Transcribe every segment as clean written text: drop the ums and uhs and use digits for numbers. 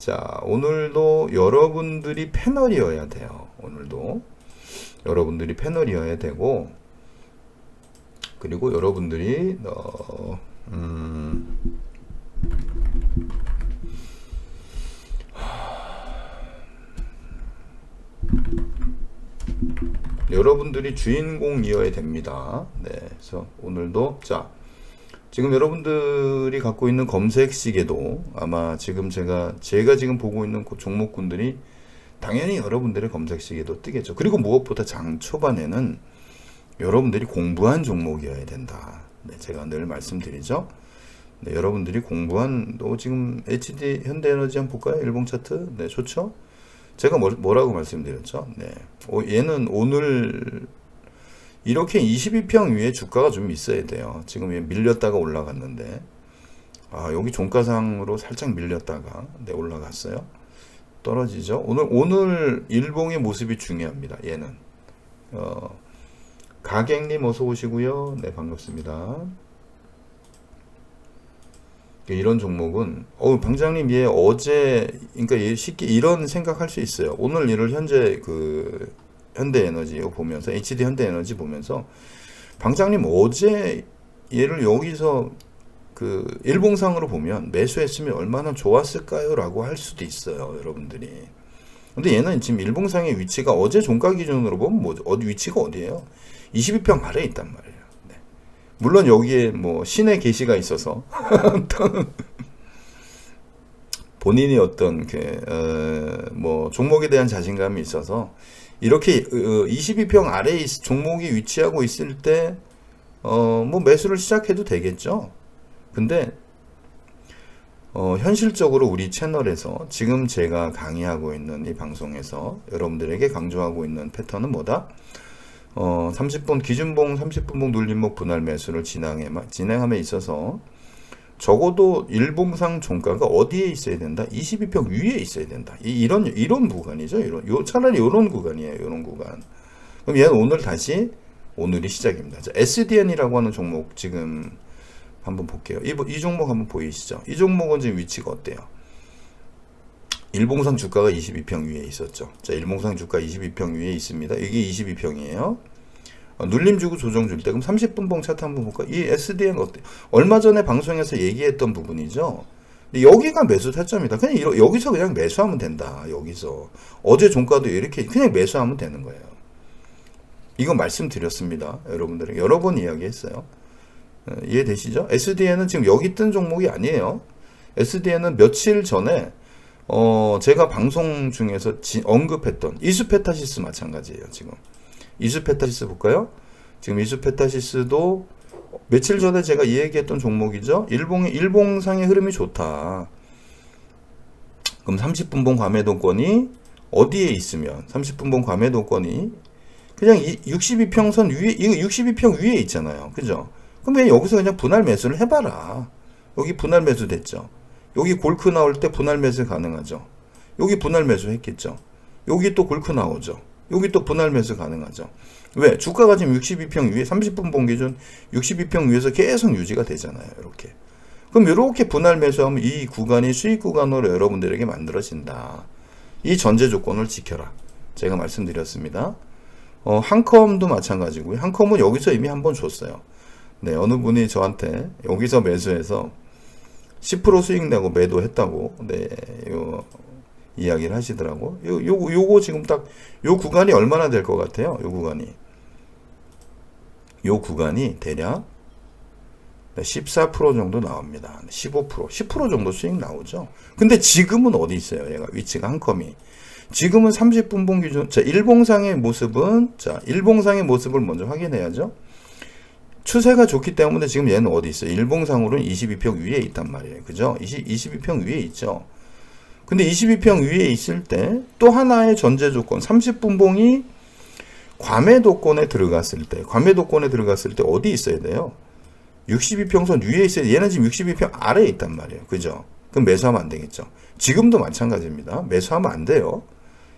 자, 오늘도 여러분들이 패널이어야 돼요. 오늘도 여러분들이 패널이어야 되고, 그리고 여러분들이 여러분들이 주인공이어야 됩니다. 네, 그래서 오늘도 자, 지금 여러분들이 갖고 있는 검색 시계도 아마 지금 제가 지금 보고 있는 그 종목군들이 당연히 여러분들의 검색 시계도 뜨겠죠. 그리고 무엇보다 장 초반에는 여러분들이 공부한 종목이어야 된다. 네, 제가 늘 말씀드리죠. 네, 여러분들이 공부한 또 지금 HD 현대에너지 한번 볼까요? 일봉 차트. 네, 좋죠. 제가 뭐라고 말씀드렸죠? 네, 얘는 오늘 이렇게 22평 위에 주가가 좀 있어야 돼요. 지금 밀렸다가 올라갔는데, 여기 종가상으로 살짝 밀렸다가 네, 올라갔어요. 떨어지죠. 오늘 일봉의 모습이 중요합니다. 얘는 가객님 어서 오시고요. 네, 반갑습니다. 이런 종목은 방장님 얘 어제, 그러니까 얘 쉽게 이런 생각할 수 있어요. 오늘 일을 현재 그 현대에너지 보면서 HD 현대에너지 보면서 방장님 어제 얘를 여기서 그 일봉상으로 보면 매수했으면 얼마나 좋았을까요? 라고 할 수도 있어요, 여러분들이. 근데 얘는 지금 일봉상의 위치가 어제 종가 기준으로 보면 어디 위치가 어디예요? 22평 아래에 있단 말이에요. 네. 물론 여기에 뭐 신의 계시가 있어서 본인이 어떤 뭐 종목에 대한 자신감이 있어서 이렇게 22평 아래에 종목이 위치하고 있을 때 뭐 매수를 시작해도 되겠죠. 근데 현실적으로 우리 채널에서 지금 제가 강의하고 있는 이 방송에서 여러분들에게 강조하고 있는 패턴은 뭐다? 30분 기준봉 30분봉 눌림목 분할 매수를 진행함에 있어서 적어도 일봉상 종가가 어디에 있어야 된다? 22평 위에 있어야 된다. 이런 구간이죠. 차라리 이런 구간이에요. 이런 구간. 그럼 얘는 오늘이 시작입니다. 자, SDN이라고 하는 종목 지금 한번 볼게요. 이 종목 한번 보이시죠? 이 종목은 지금 위치가 어때요? 일봉상 주가가 22평 위에 있었죠. 자, 일봉상 주가 22평 위에 있습니다. 이게 22평이에요. 눌림 주고 조정 줄 때 그럼 30분봉 차트 한번 볼까? 이 SDN 어때? 얼마 전에 방송에서 얘기했던 부분이죠. 근데 여기가 매수 타점이다. 그냥 여기서 그냥 매수하면 된다. 여기서 어제 종가도 이렇게 그냥 매수하면 되는 거예요. 이거 말씀드렸습니다. 여러분들에게 여러 번 이야기했어요. 이해되시죠? SDN은 지금 여기 뜬 종목이 아니에요. SDN은 며칠 전에 제가 방송 중에서 언급했던 이수페타시스 마찬가지예요. 지금 이수페타시스 볼까요? 지금 이수페타시스도 며칠 전에 제가 이야기했던 종목이죠. 일봉상의 흐름이 좋다. 그럼 30분봉 과매도권이 어디에 있으면 30분봉 과매도권이 그냥 62평선 위에, 이거 62평 위에 있잖아요. 그죠? 그럼 그냥 여기서 그냥 분할 매수를 해봐라. 여기 분할 매수 됐죠. 여기 골크 나올 때 분할 매수 가능하죠. 여기 분할 매수 했겠죠. 여기 또 골크 나오죠. 여기 또 분할 매수 가능하죠. 왜? 주가가 지금 62평 위에 30분봉 기준 62평 위에서 계속 유지가 되잖아요. 이렇게. 그럼 이렇게 분할 매수하면 이 구간이 수익 구간으로 여러분들에게 만들어진다. 이 전제 조건을 지켜라. 제가 말씀드렸습니다. 한컴도 마찬가지고요. 한컴은 여기서 이미 한번 줬어요. 네, 어느 분이 저한테 여기서 매수해서 10% 수익 내고 매도했다고, 네, 이야기를 하시더라고. 요거 지금 딱, 요 구간이 얼마나 될 것 같아요? 요 구간이 대략 14% 정도 나옵니다. 15%, 10% 정도 수익 나오죠. 근데 지금은 어디 있어요? 얘가 위치가 한컴이. 지금은 30분봉 기준, 자, 일봉상의 모습을 먼저 확인해야죠. 추세가 좋기 때문에 지금 얘는 어디 있어요? 일봉상으로는 22평 위에 있단 말이에요. 그죠? 22평 위에 있죠. 근데 22평 위에 있을 때 또 하나의 전제 조건, 30분봉이 과매도권에 들어갔을 때 어디 있어야 돼요? 62평선 위에 있어야 돼요. 얘는 지금 62평 아래에 있단 말이에요. 그죠? 그럼 매수하면 안 되겠죠. 지금도 마찬가지입니다. 매수하면 안 돼요.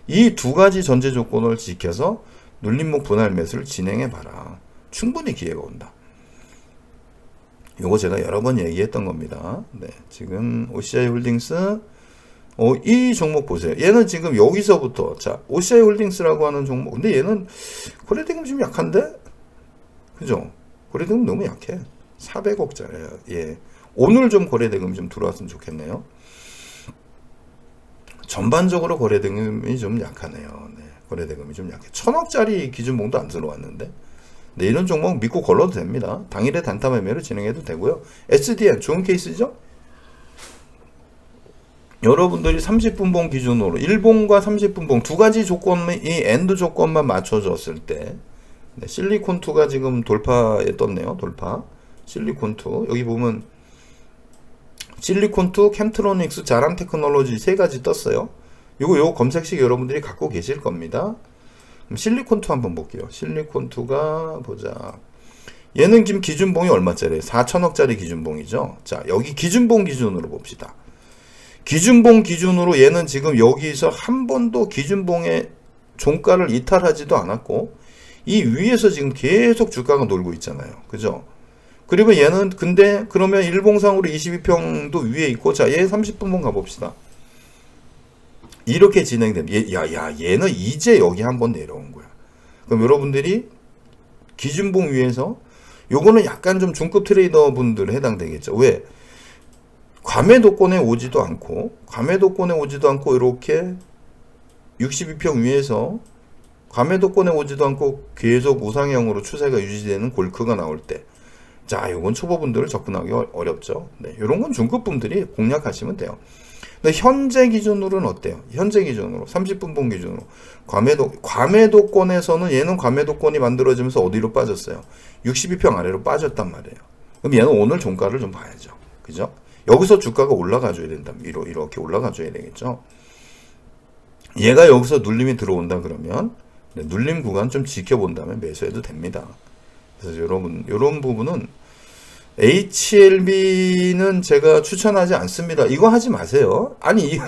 이 두 가지 전제 조건을 지켜서 눌림목 분할 매수를 진행해 봐라. 충분히 기회가 온다. 요거 제가 여러 번 얘기했던 겁니다. 네, 지금 OCI 홀딩스 이 종목 보세요. 얘는 지금 여기서부터, 자, OCI 홀딩스라고 하는 종목. 근데 얘는 거래대금 좀 약한데? 그죠? 거래대금 너무 약해. 400억짜리야. 예. 오늘 좀 거래대금이 좀 들어왔으면 좋겠네요. 전반적으로 거래대금이 좀 약하네요. 네. 거래대금이 좀 약해. 1000억짜리 기준봉도 안 들어왔는데. 네, 이런 종목 믿고 걸러도 됩니다. 당일에 단타 매매로 진행해도 되고요. SDN 좋은 케이스죠? 여러분들이 30분봉 기준으로 일봉과 30분봉 두 가지 조건이 엔드 조건만 맞춰줬을 때 네, 실리콘2가 지금 돌파에 떴네요. 돌파. 실리콘2 여기 보면 실리콘2, 캠트로닉스, 자람 테크놀로지 세 가지 떴어요. 요거 검색식 여러분들이 갖고 계실 겁니다. 그럼 실리콘2 한번 볼게요. 실리콘2가 보자. 얘는 지금 기준봉이 얼마짜리예요? 4천억짜리 기준봉이죠. 자, 여기 기준봉 기준으로 봅시다. 기준봉 기준으로 얘는 지금 여기서 한 번도 기준봉의 종가를 이탈하지도 않았고 이 위에서 지금 계속 주가가 놀고 있잖아요. 그죠? 그리고 얘는 근데 그러면 일봉상으로 22평도 위에 있고 자, 얘 30분봉 가봅시다. 이렇게 진행됩니다. 얘는 이제 여기 한번 내려온 거야. 그럼 여러분들이 기준봉 위에서 요거는 약간 좀 중급 트레이더 분들 해당되겠죠. 왜? 과매도권에 오지도 않고 이렇게 62평 위에서 과매도권에 오지도 않고 계속 우상향으로 추세가 유지되는 골크가 나올 때 자, 요건 초보분들을 접근하기 어렵죠. 네, 요런 건 중급분들이 공략하시면 돼요. 근데 현재 기준으로는 어때요? 현재 기준으로 30분봉 기준으로 과매도권에서는 얘는 과매도권이 만들어지면서 어디로 빠졌어요? 62평 아래로 빠졌단 말이에요. 그럼 얘는 오늘 종가를 좀 봐야죠. 그죠? 여기서 주가가 올라가줘야 된다. 이렇게 올라가줘야 되겠죠. 얘가 여기서 눌림이 들어온다 그러면 눌림 구간 좀 지켜본다면 매수해도 됩니다. 그래서 여러분 이런 부분은 HLB는 제가 추천하지 않습니다. 이거 하지 마세요. 아니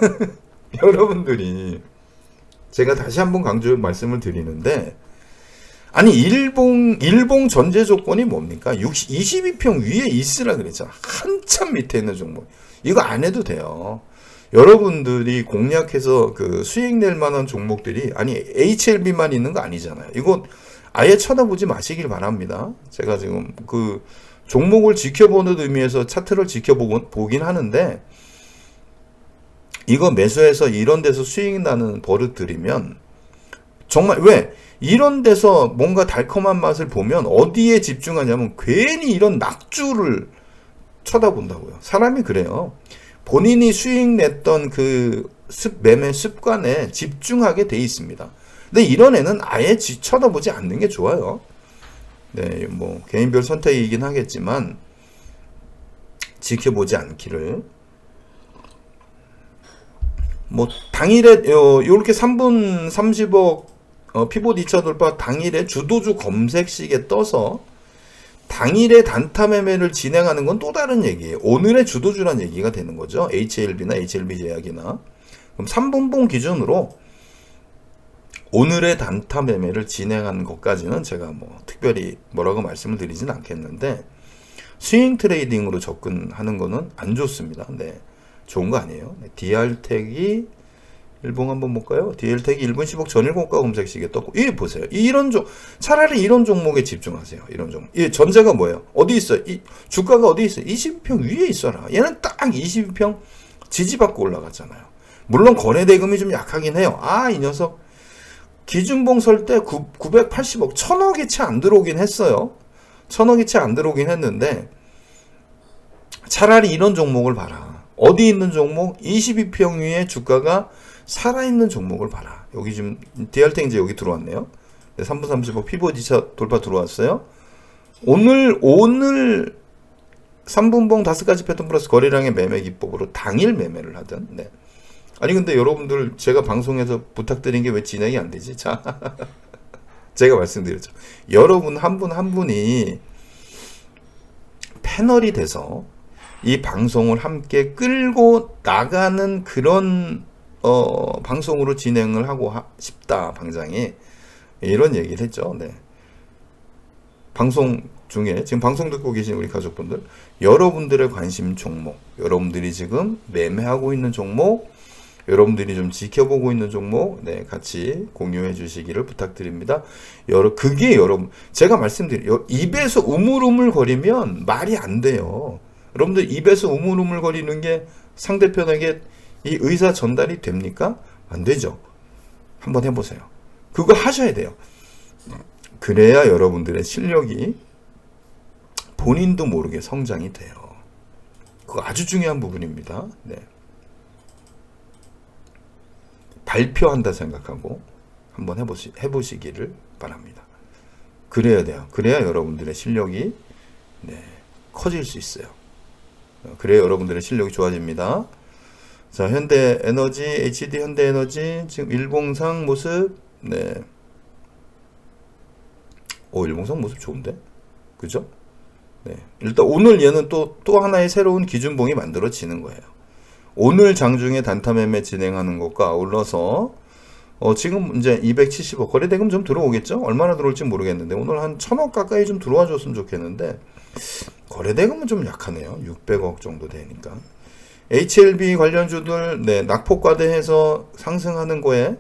여러분들이 제가 다시 한번 강조 말씀을 드리는데 아니 일봉 전제 조건이 뭡니까? 22평 위에 있으라 그랬잖아. 한참 밑에 있는 종목. 이거 안 해도 돼요. 여러분들이 공략해서 그 수익 낼 만한 종목들이 아니 HLB만 있는 거 아니잖아요. 이거 아예 쳐다보지 마시길 바랍니다. 제가 지금 그 종목을 지켜보는 의미에서 차트를 지켜보긴 하는데 이거 매수해서 이런 데서 수익 나는 버릇 들이면 정말 왜 이런 데서 뭔가 달콤한 맛을 보면 어디에 집중하냐면 괜히 이런 낙주를 쳐다본다고요. 사람이 그래요. 본인이 수익 냈던 그 매매 습관에 집중하게 돼 있습니다. 근데 이런 애는 아예 쳐다보지 않는 게 좋아요. 네, 뭐 개인별 선택이긴 하겠지만 지켜보지 않기를. 뭐 당일에 요렇게 3분 30억 피봇 2차 돌파 당일에 주도주 검색식에 떠서 당일에 단타 매매를 진행하는 건 또 다른 얘기예요. 오늘의 주도주란 얘기가 되는 거죠. HLB나 HLB 제약이나. 그럼 3분봉 기준으로 오늘의 단타 매매를 진행하는 것까지는 제가 뭐 특별히 뭐라고 말씀을 드리진 않겠는데 스윙 트레이딩으로 접근하는 거는 안 좋습니다. 네, 좋은 거 아니에요. 네, DR택이 일봉 한번 볼까요? DR택이 1분 10억 전일고가 검색식에 떴고, 이 보세요. 차라리 이런 종목에 집중하세요. 이런 종목. 이 전제가 뭐예요? 어디 있어요? 이 주가가 어디 있어요? 22평 위에 있어라. 얘는 딱 22평 지지받고 올라갔잖아요. 물론 거래대금이 좀 약하긴 해요. 이 녀석 기준봉 설 때 980억, 1000억이 채 안 들어오긴 했어요. 1000억이 채 안 들어오긴 했는데 차라리 이런 종목을 봐라. 어디 있는 종목? 22평 위에 주가가 살아있는 종목을 봐라. 여기 지금 DR택 이제 여기 들어왔네요. 3분 30억 피봇 2차 돌파 들어왔어요. 오늘 3분봉 5가지 패턴 플러스 거래량의 매매 기법으로 당일 매매를 하던. 네. 아니 근데 여러분들 제가 방송에서 부탁드린 게 왜 진행이 안 되지? 자, 제가 말씀드렸죠. 여러분 한 분 한 분이 패널이 돼서 이 방송을 함께 끌고 나가는 그런 방송으로 진행을 하고 싶다, 방장이 이런 얘기를 했죠. 네. 방송 중에 지금 방송 듣고 계신 우리 가족분들, 여러분들의 관심 종목, 여러분들이 지금 매매하고 있는 종목, 여러분들이 좀 지켜보고 있는 종목, 네, 같이 공유해 주시기를 부탁드립니다. 그게 여러분, 제가 말씀드려요. 입에서 우물우물 거리면 말이 안 돼요. 여러분들 입에서 우물우물 거리는 게 상대편에게 이 의사 전달이 됩니까? 안 되죠. 한번 해보세요. 그거 하셔야 돼요. 그래야 여러분들의 실력이 본인도 모르게 성장이 돼요. 그거 아주 중요한 부분입니다. 네. 발표한다 생각하고 한번 해보시기를 바랍니다. 그래야 돼요. 그래야 여러분들의 실력이 네, 커질 수 있어요. 그래야 여러분들의 실력이 좋아집니다. 자, 현대에너지, HD 현대에너지 지금 일봉상 모습, 네. 일봉상 모습 좋은데, 그죠? 네. 일단 오늘 얘는 또 하나의 새로운 기준봉이 만들어지는 거예요. 오늘 장중에 단타 매매 진행하는 것과 아울러서 지금 이제 270억 거래대금 좀 들어오겠죠? 얼마나 들어올지 모르겠는데 오늘 한 1000억 가까이 좀 들어와 줬으면 좋겠는데 거래대금은 좀 약하네요. 600억 정도 되니까. HLB 관련주들 네, 낙폭과대해서 상승하는 거에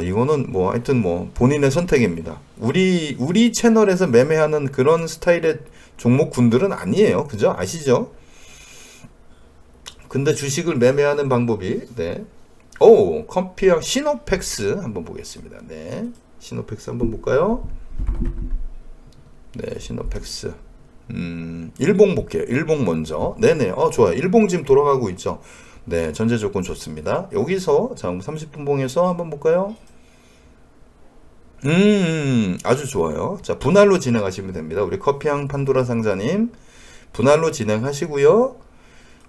이거는 뭐 하여튼 뭐 본인의 선택입니다. 우리 채널에서 매매하는 그런 스타일의 종목군들은 아니에요. 그죠? 아시죠? 근데 주식을 매매하는 방법이 네. 커피형 시노펙스 한번 보겠습니다. 네. 시노펙스 한번 볼까요? 네, 시노펙스. 일봉 볼게요. 일봉 먼저. 네네. 좋아요. 일봉 지금 돌아가고 있죠. 네, 전제 조건 좋습니다. 여기서 자, 30분 봉에서 한번 볼까요? 아주 좋아요. 자, 분할로 진행하시면 됩니다. 우리 커피향 판도라 상자님 분할로 진행하시고요.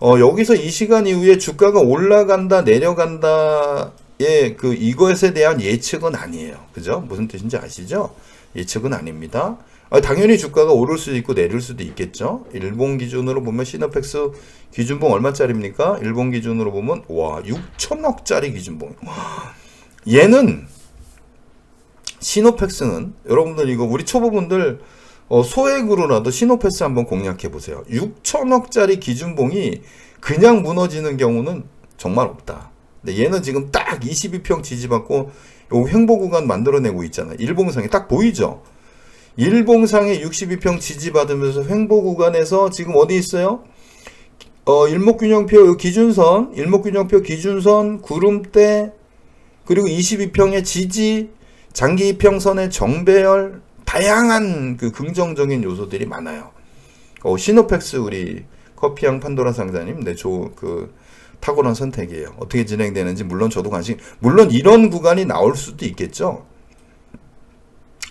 여기서 이 시간 이후에 주가가 올라간다, 내려간다의 이것에 대한 예측은 아니에요. 그죠? 무슨 뜻인지 아시죠? 예측은 아닙니다. 당연히 주가가 오를 수도 있고 내릴 수도 있겠죠. 일본 기준으로 보면 시노펙스 기준봉 얼마짜리입니까? 일본 기준으로 보면 6천억짜리 기준봉. 얘는 시노펙스는 여러분들 이거 우리 초보분들 소액으로라도 시노펙스 한번 공략해 보세요. 6천억짜리 기준봉이 그냥 무너지는 경우는 정말 없다. 근데 얘는 지금 딱 22평 지지받고 요 횡보 구간 만들어내고 있잖아요. 일봉상에 딱 보이죠? 일봉상에 62평 지지받으면서 횡보 구간에서 지금 어디 있어요? 일목균형표 기준선, 일목균형표 기준선, 구름대, 그리고 22평의 지지, 장기 이평선의 정배열, 다양한 긍정적인 요소들이 많아요. 시노펙스 우리 커피향 판도라 상자님, 네, 탁월한 선택이에요. 어떻게 진행되는지 물론 저도 물론 이런 구간이 나올 수도 있겠죠.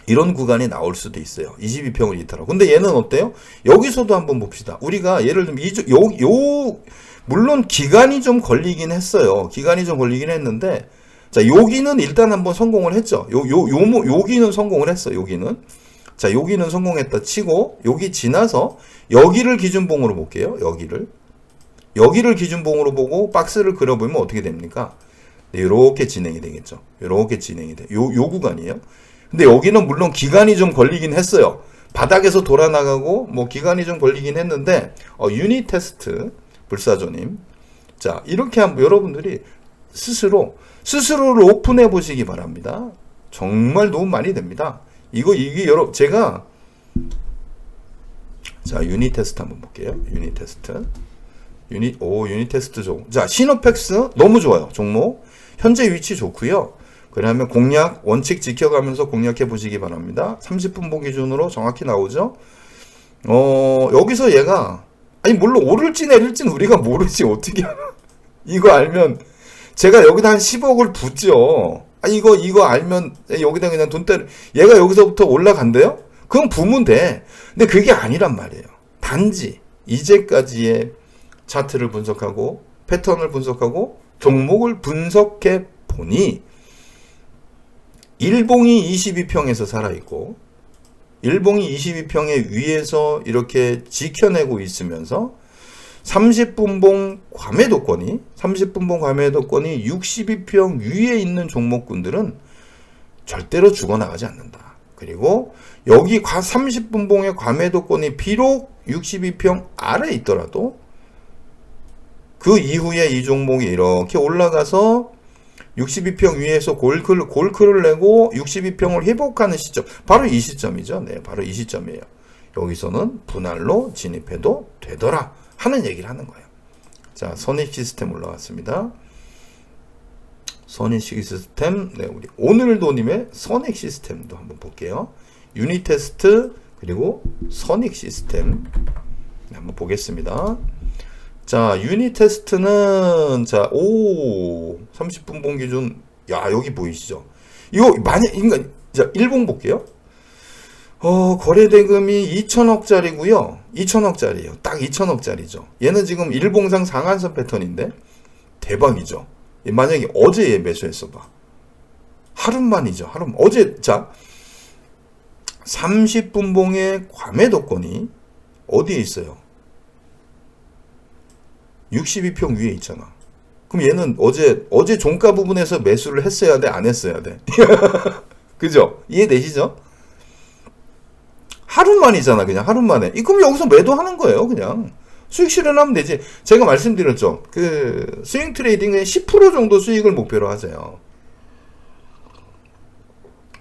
이런 구간이 나올 수도 있어요. 22평을 이탈하고. 근데 얘는 어때요? 여기서도 한번 봅시다. 우리가 예를 들면 물론 기간이 좀 걸리긴 했어요. 기간이 좀 걸리긴 했는데 자, 여기는 일단 한번 성공을 했죠. 여기는 성공을 했어. 여기는. 자, 여기는 성공했다 치고 여기 지나서 여기를 기준봉으로 볼게요. 여기를 기준봉으로 보고 박스를 그려보면 어떻게 됩니까? 네, 이렇게 진행이 되겠죠. 이렇게 진행이 돼. 요 구간이에요. 근데 여기는 물론 기간이 좀 걸리긴 했어요. 바닥에서 돌아 나가고 뭐 기간이 좀 걸리긴 했는데 유닛 테스트 불사조님. 자, 이렇게 한번 여러분들이 스스로를 오픈해 보시기 바랍니다. 정말 도움 많이 됩니다. 이게 제가 자, 유닛 테스트 한번 볼게요. 유닛 테스트. 유닛 테스트 종. 자, 시노펙스 너무 좋아요. 종목. 현재 위치 좋고요. 그러면 공략 원칙 지켜가면서 공략해 보시기 바랍니다. 30분 보 기준으로 정확히 나오죠. 여기서 얘가 물론 오를지 내릴지는 우리가 모르지 어떻게 이거 알면 제가 여기다 한 10억을 붓죠. 이거 알면 여기다 그냥 돈 때려. 얘가 여기서부터 올라간대요? 그럼 부으면 돼. 근데 그게 아니란 말이에요. 단지 이제까지의 차트를 분석하고 패턴을 분석하고 종목을 분석해 보니 일봉이 22평에서 살아있고 일봉이 22평에 위에서 이렇게 지켜내고 있으면서 30분봉 과매도권이 62평 위에 있는 종목군들은 절대로 죽어나가지 않는다. 그리고 여기 30분봉의 과매도권이 비록 62평 아래에 있더라도 그 이후에 이 종목이 이렇게 올라가서 62평 위에서 골크를 내고 62평을 회복하는 시점, 바로 이 시점이죠. 네, 바로 이 시점이에요. 여기서는 분할로 진입해도 되더라 하는 얘기를 하는 거예요. 자, 선익 시스템 올라왔습니다. 선익 시스템, 네, 우리 오늘도님의 선익 시스템도 한번 볼게요. 유닛 테스트 그리고 선익 시스템, 네, 한번 보겠습니다. 자, 유닛 테스트는, 자, 30분 본 기준, 야, 여기 보이시죠? 이거, 자, 일봉 볼게요. 거래 대금이 2천억짜리고요. 2천억짜리예요. 딱 2천억짜리죠. 얘는 지금 일봉상 상한선 패턴인데, 대박이죠. 만약에 어제 얘 매수했어 봐. 하루만이죠. 어제, 자, 30분 봉의 과매도권이 어디에 있어요? 62평 위에 있잖아. 그럼 얘는 어제 종가 부분에서 매수를 했어야 돼, 안 했어야 돼? 그죠? 이해되시죠? 하루만이잖아, 그냥 하루만에. 그럼 여기서 매도하는 거예요, 그냥. 수익 실현하면 되지. 제가 말씀드렸죠. 그 스윙 트레이딩의 10% 정도 수익을 목표로 하세요.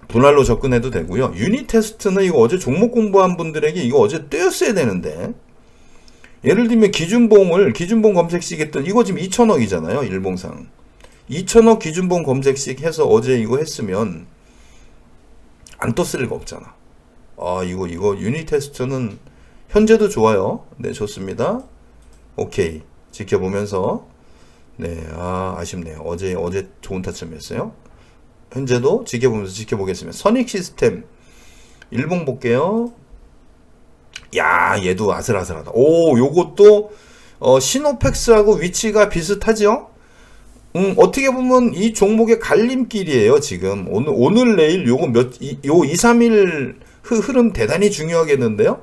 분할로 접근해도 되고요. 유닛 테스트는 이거 어제 종목 공부한 분들에게 이거 어제 떼었어야 되는데. 예를 들면 기준봉 검색식 했던 이거 지금 2천억이잖아요. 일봉상 2천억 기준봉 검색식 해서 어제 이거 했으면 안 떴을 리가 없잖아. 이거 유닛 테스트는 현재도 좋아요. 네, 좋습니다. 오케이, 지켜보면서, 네, 아쉽네요. 어제 좋은 타점이었어요. 현재도 지켜보겠습니다. 선익 시스템 일봉 볼게요. 야, 얘도 아슬아슬하다. 요것도 시노펙스하고 위치가 비슷하죠? 어떻게 보면 이 종목의 갈림길이에요, 지금. 오늘 내일 요거 2, 3일 흐름 대단히 중요하겠는데요?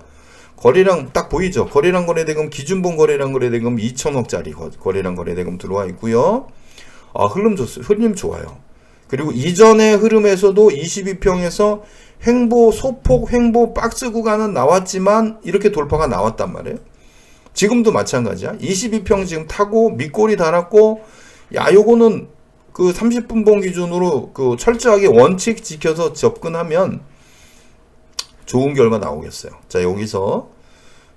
거래량 딱 보이죠? 거래량 거래대금, 기준봉 거래량 거래대금 2천억짜리 거래량 거래대금 들어와 있고요. 흐름 좋아요. 그리고 이전의 흐름에서도 22평에서 소폭 횡보 박스 구간은 나왔지만 이렇게 돌파가 나왔단 말이에요. 지금도 마찬가지야. 22평 지금 타고 밑골이 달았고, 야, 요거는 그 30분 봉 기준으로 그 철저하게 원칙 지켜서 접근하면 좋은 결과 나오겠어요. 자, 여기서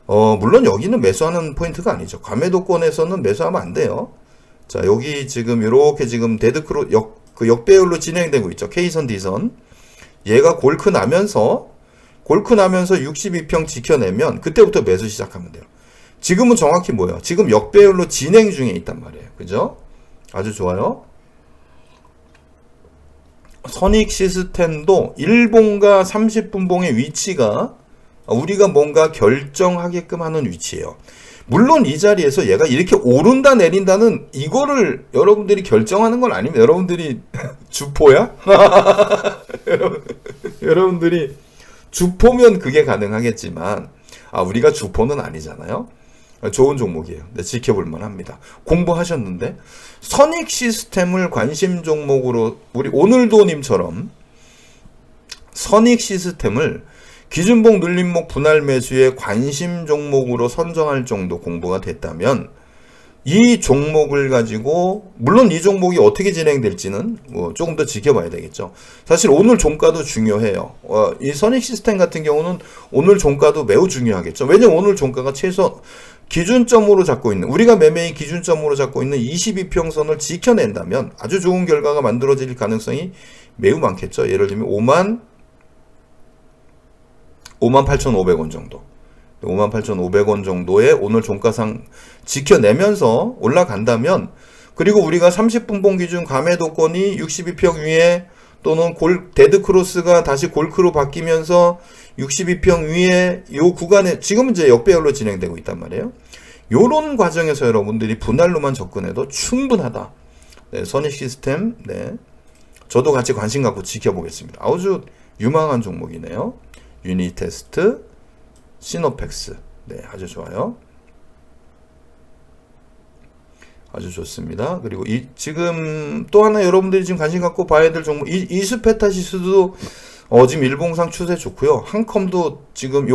물론 여기는 매수하는 포인트가 아니죠. 과매도권에서는 매수하면 안 돼요. 자, 여기 지금 이렇게 지금 데드크로 역배열로 진행되고 있죠. K선, D선. 얘가 골크 나면서 62평 지켜내면 그때부터 매수 시작하면 돼요. 지금은 정확히 뭐예요? 지금 역배열로 진행 중에 있단 말이에요. 그죠? 아주 좋아요. 선익 시스템도 일봉과 30분 봉의 위치가 우리가 뭔가 결정하게끔 하는 위치예요. 물론 이 자리에서 얘가 이렇게 오른다 내린다는 이거를 여러분들이 결정하는 건 아닙니다. 여러분들이 주포야? 여러분들이 주포면 그게 가능하겠지만 우리가 주포는 아니잖아요. 좋은 종목이에요. 네, 지켜볼만 합니다. 공부하셨는데 선익 시스템을 관심 종목으로 우리 오늘도님처럼 선익 시스템을 기준봉 눌림목 분할 매수의 관심 종목으로 선정할 정도 공부가 됐다면 이 종목을 가지고 물론 이 종목이 어떻게 진행될지는 조금 더 지켜봐야 되겠죠. 사실 오늘 종가도 중요해요. 이 선익 시스템 같은 경우는 오늘 종가도 매우 중요하겠죠. 왜냐면 오늘 종가가 최소 기준점으로 잡고 있는 우리가 매매의 기준점으로 잡고 있는 22평선을 지켜낸다면 아주 좋은 결과가 만들어질 가능성이 매우 많겠죠. 예를 들면 58,500원 정도. 58,500원 정도의 오늘 종가상 지켜내면서 올라간다면 그리고 우리가 30분 봉 기준 과매도권이 62평 위에 또는 데드크로스가 다시 골크로 바뀌면서 62평 위에 요 구간에 지금은 이제 역배열로 진행되고 있단 말이에요. 요런 과정에서 여러분들이 분할로만 접근해도 충분하다. 네, 선익 시스템, 네. 저도 같이 관심 갖고 지켜보겠습니다. 아주 유망한 종목이네요. 유닛 테스트, 시노펙스. 네, 아주 좋아요. 아주 좋습니다. 그리고 지금 또 하나 여러분들이 지금 관심 갖고 봐야 될 종목, 이수페타시스도 지금 일봉상 추세 좋고요. 한컴도 지금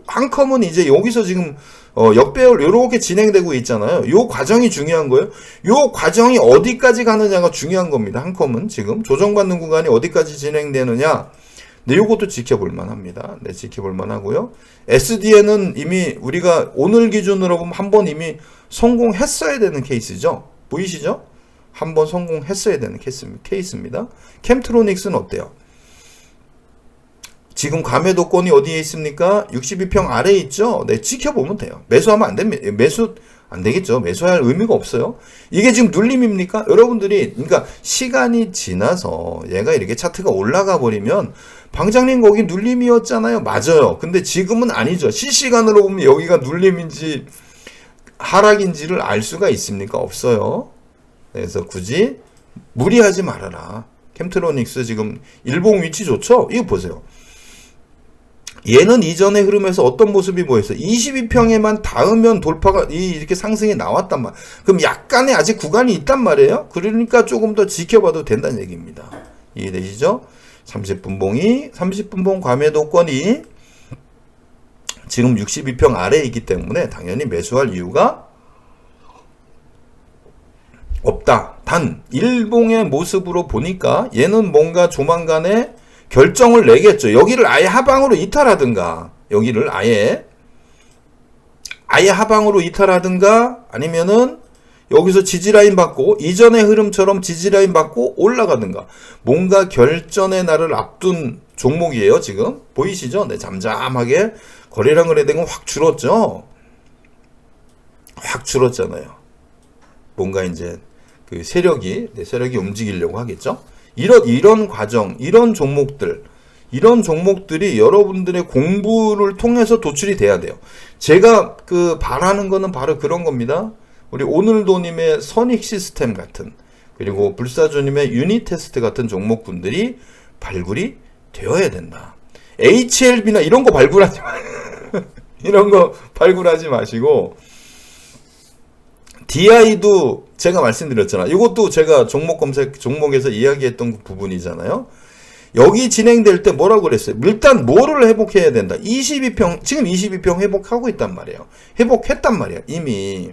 한컴은 이제 여기서 지금 역배열 요렇게 진행되고 있잖아요. 요 과정이 중요한 거예요. 요 과정이 어디까지 가느냐가 중요한 겁니다. 한컴은 지금 조정받는 구간이 어디까지 진행되느냐. 네, 요것도 지켜볼 만합니다. 네, 지켜볼 만하고요. SDN은 이미 우리가 오늘 기준으로 보면 한번 이미 성공했어야 되는 케이스죠. 보이시죠? 한번 성공했어야 되는 케이스입니다. 캠트로닉스는 어때요? 지금 감해도권이 어디에 있습니까? 62평 아래에 있죠? 네, 지켜보면 돼요. 매수하면 안 됩니다. 매수 안 되겠죠. 매수할 의미가 없어요. 이게 지금 눌림입니까? 여러분들이, 그러니까 시간이 지나서 얘가 이렇게 차트가 올라가 버리면 방장님 거기 눌림이었잖아요. 맞아요. 근데 지금은 아니죠. 실시간으로 보면 여기가 눌림인지 하락인지를 알 수가 있습니까? 없어요. 그래서 굳이 무리하지 말아라. 캠트로닉스 지금 일봉 위치 좋죠? 이거 보세요. 얘는 이전의 흐름에서 어떤 모습이 보였어요? 22평에만 닿으면 돌파가 이렇게 상승이 나왔단 말. 그럼 약간의 아직 구간이 있단 말이에요. 그러니까 조금 더 지켜봐도 된다는 얘기입니다. 이해되시죠? 30분봉 과매도권이 지금 62평 아래에 있기 때문에 당연히 매수할 이유가 없다. 단 일봉의 모습으로 보니까 얘는 뭔가 조만간에 결정을 내겠죠. 여기를 아예 하방으로 이탈하든가, 여기를 아예 하방으로 이탈하든가, 아니면은 여기서 지지라인 받고 이전의 흐름처럼 지지라인 받고 올라가든가, 뭔가 결전의 날을 앞둔 종목이에요. 지금 보이시죠? 네, 잠잠하게 거래량 거래대금 확 줄었죠. 확 줄었잖아요. 뭔가 이제 그 세력이 움직이려고 하겠죠. 이런 과정, 이런 종목들이 여러분들의 공부를 통해서 도출이 돼야 돼요. 제가 바라는 거는 바로 그런 겁니다. 우리 오늘도님의 선익 시스템 같은, 그리고 불사조님의 유니테스트 같은 종목군들이 발굴이 되어야 된다. HLB나 이런 거 발굴하지 마. 이런 거 발굴하지 마시고, DI도 제가 말씀드렸잖아. 이것도 제가 종목에서 이야기했던 부분이잖아요. 여기 진행될 때 뭐라고 그랬어요? 일단 뭐를 회복해야 된다. 22평, 지금 22평 회복하고 있단 말이에요. 회복했단 말이야, 이미.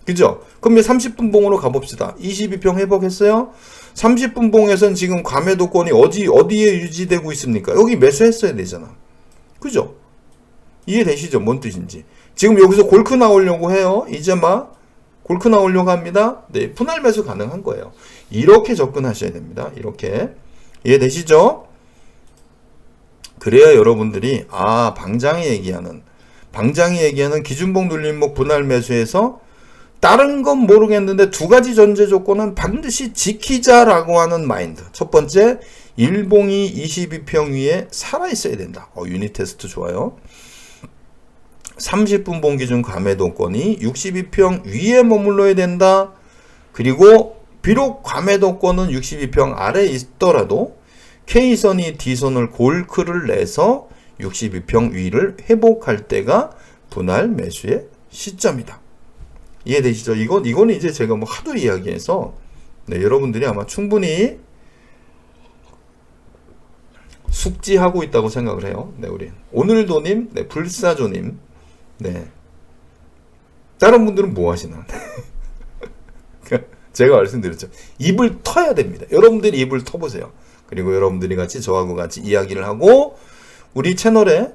그죠? 그럼 30분 봉으로 가봅시다. 22평 회복했어요? 30분 봉에서는 지금 감해도권이 어디에 유지되고 있습니까? 여기 매수했어야 되잖아. 그죠? 이해되시죠? 뭔 뜻인지. 지금 여기서 골크 나오려고 해요. 이제 막 골크 나오려고 합니다. 네, 분할 매수 가능한 거예요. 이렇게 접근하셔야 됩니다. 이렇게. 이해되시죠? 그래야 여러분들이 방장이 얘기하는 기준봉 눌림목 분할 매수에서 다른 건 모르겠는데 두 가지 전제 조건은 반드시 지키자라고 하는 마인드. 첫 번째, 일봉이 22평 위에 살아있어야 된다. 유닛 테스트 좋아요. 30분 봉 기준 감해도권이 62평 위에 머물러야 된다. 그리고 비록 감해도권은 62평 아래에 있더라도 K선이 D선을 골크를 내서 62평 위를 회복할 때가 분할 매수의 시점이다. 이해되시죠? 이거는 이제 제가 하도 이야기해서 여러분들이 아마 충분히 숙지하고 있다고 생각을 해요. 우리 오늘도님, 불사조님, 다른 분들은 뭐 하시나? 제가 말씀드렸죠. 입을 터야 됩니다. 여러분들이 입을 터보세요. 그리고 여러분들이 같이 저하고 같이 이야기를 하고 우리 채널에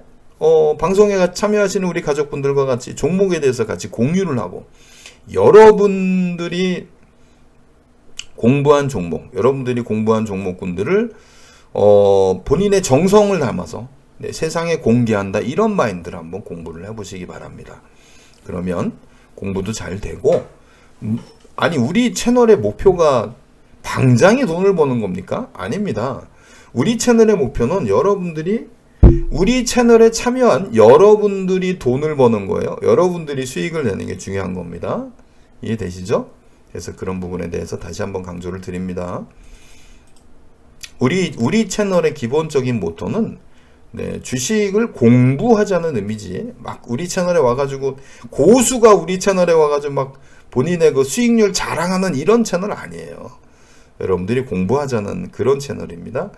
방송에 참여하시는 우리 가족분들과 같이 종목에 대해서 같이 공유를 하고 여러분들이 공부한 종목군들을 본인의 정성을 담아서 세상에 공개한다. 이런 마인드를 한번 공부를 해보시기 바랍니다. 그러면 공부도 잘 되고 우리 채널의 목표가 방장이 돈을 버는 겁니까? 아닙니다. 우리 채널의 목표는 여러분들이 우리 채널에 참여한 여러분들이 돈을 버는 거예요. 여러분들이 수익을 내는 게 중요한 겁니다. 이해되시죠? 그래서 그런 부분에 대해서 다시 한번 강조를 드립니다. 우리 채널의 기본적인 모토는 주식을 공부하자는 의미지, 막 우리 채널에 와가지고 고수가 우리 채널에 와가지고 막 본인의 그 수익률 자랑하는 이런 채널 아니에요. 여러분들이 공부하자는 그런 채널입니다.